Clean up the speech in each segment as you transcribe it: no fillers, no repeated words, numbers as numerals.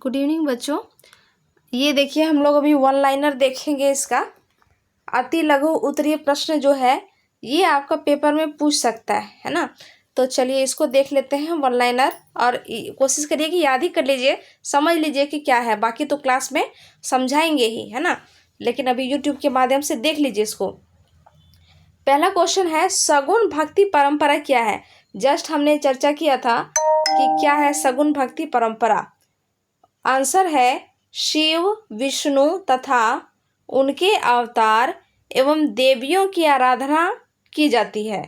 Good evening बच्चों। ये देखिए हम लोग अभी वन लाइनर देखेंगे। इसका अति लघु उत्तरीय प्रश्न जो है ये आपका पेपर में पूछ सकता है ना। तो चलिए इसको देख लेते हैं वन लाइनर, और कोशिश करिए कि याद ही कर लीजिए, समझ लीजिए कि क्या है। बाकी तो क्लास में समझाएंगे ही, है ना, लेकिन अभी यूट्यूब के माध्यम से देख लीजिए इसको। पहला क्वेश्चन है, सगुण भक्ति परंपरा क्या है। जस्ट हमने चर्चा किया था कि क्या है सगुण भक्ति परंपरा। आंसर है शिव, विष्णु तथा उनके अवतार एवं देवियों की आराधना की जाती है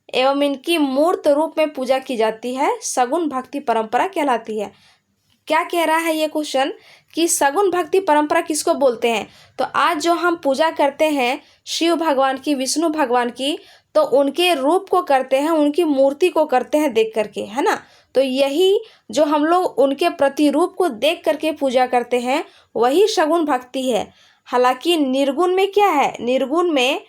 एवं इनकी मूर्त रूप में पूजा की जाती है, सगुण भक्ति परंपरा कहलाती है। क्या कह रहा है ये क्वेश्चन कि सगुण भक्ति परंपरा किसको बोलते हैं। तो आज जो हम पूजा करते हैं शिव भगवान की, विष्णु भगवान की, तो उनके रूप को करते हैं, उनकी मूर्ति को करते हैं देख करके, है ना। तो यही जो हम लोग उनके प्रतिरूप को देख करके पूजा करते हैं वही सगुण भक्ति है। हालांकि निर्गुण में क्या है, निर्गुण में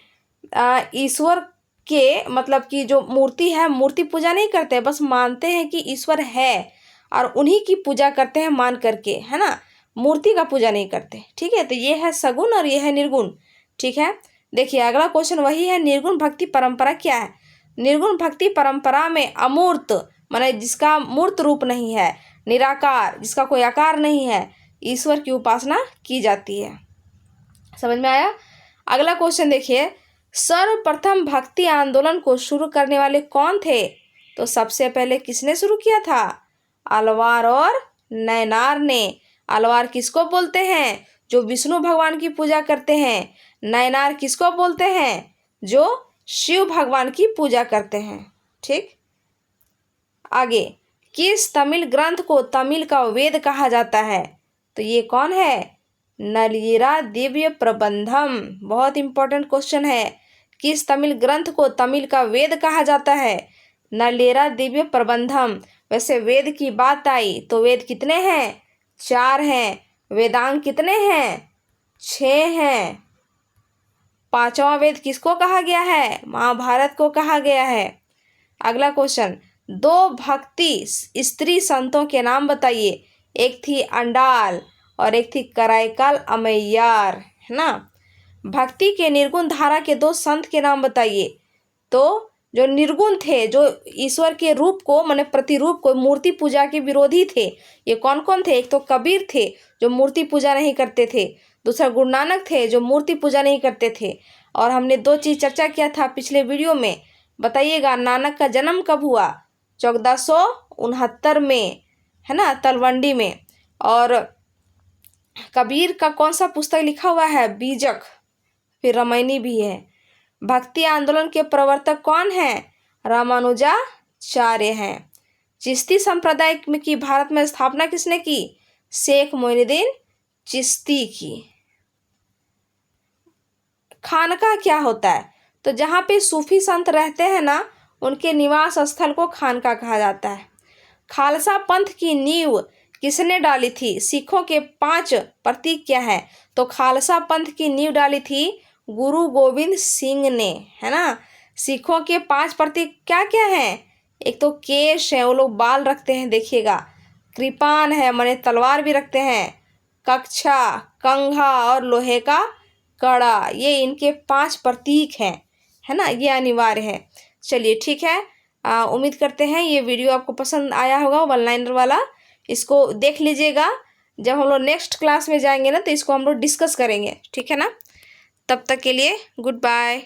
ईश्वर के मतलब कि जो मूर्ति है, मूर्ति पूजा नहीं करते, बस मानते हैं कि ईश्वर है और उन्हीं की पूजा करते हैं मान करके, है ना, मूर्ति का पूजा नहीं करते। ठीक है, तो ये है सगुण और ये है निर्गुण। ठीक है, देखिए अगला क्वेश्चन वही है, निर्गुण भक्ति परंपरा क्या है। निर्गुण भक्ति परंपरा में अमूर्त माने जिसका मूर्त रूप नहीं है, निराकार जिसका कोई आकार नहीं है, ईश्वर की उपासना की जाती है। समझ में आया। अगला क्वेश्चन देखिए, सर्वप्रथम भक्ति आंदोलन को शुरू करने वाले कौन थे। तो सबसे पहले किसने शुरू किया था, अलवार और नैनार ने। अलवार किसको बोलते हैं, जो विष्णु भगवान की पूजा करते हैं। नैनार किसको बोलते हैं, जो शिव भगवान की पूजा करते हैं। ठीक, आगे, किस तमिल ग्रंथ को तमिल का वेद कहा जाता है। तो ये कौन है, नलियरा दिव्य प्रबंधम। बहुत इंपॉर्टेंट क्वेश्चन है, किस तमिल ग्रंथ को तमिल का वेद कहा जाता है, नलियरा दिव्य प्रबंधम। वैसे वेद की बात आई तो वेद कितने हैं, 4 हैं। वेदांग कितने हैं, 6 हैं। 5वां वेद किसको कहा गया है, महाभारत को कहा गया है। अगला क्वेश्चन, 2 भक्ति स्त्री संतों के नाम बताइए। एक थी अंडाल और एक थी कराईकाल अमैयार, है ना। भक्ति के निर्गुण धारा के 2 संत के नाम बताइए। तो जो निर्गुण थे, जो ईश्वर के रूप को माने प्रतिरूप को, मूर्ति पूजा के विरोधी थे, ये कौन कौन थे। एक तो कबीर थे जो मूर्ति पूजा नहीं करते थे, दूसरा गुरु नानक थे जो मूर्ति पूजा नहीं करते थे। और हमने 2 चीज़ चर्चा किया था पिछले वीडियो में, बताइएगा नानक का जन्म कब हुआ, 1469 में, है ना, तलवंडी में। और कबीर का कौन सा पुस्तक लिखा हुआ है, बीजक, फिर रामायणी भी है। भक्ति आंदोलन के प्रवर्तक कौन हैं, रामानुजाचार्य हैं। चिश्ती संप्रदाय की भारत में स्थापना किसने की, शेख मोइनुद्दीन चिश्ती की। खानका क्या होता है, तो जहाँ पे सूफी संत रहते हैं ना, उनके निवास स्थल को खानका कहा जाता है। खालसा पंथ की नींव किसने डाली थी, सिखों के 5 प्रतीक क्या है। तो खालसा पंथ की नींव डाली थी गुरु गोविंद सिंह ने, है ना। सिखों के 5 प्रतीक क्या क्या हैं, एक तो केश है, वो लोग बाल रखते हैं देखिएगा। कृपान है माने तलवार भी रखते हैं। कक्षा, कंघा और लोहे का कड़ा, ये इनके 5 प्रतीक हैं, है ना, ये अनिवार्य है। चलिए ठीक है, उम्मीद करते हैं ये वीडियो आपको पसंद आया होगा, वन लाइनर वाला। इसको देख लीजिएगा, जब हम लोग नेक्स्ट क्लास में जाएंगे ना तो इसको हम लोग डिस्कस करेंगे, ठीक है ना। तब तक के लिए गुड बाय।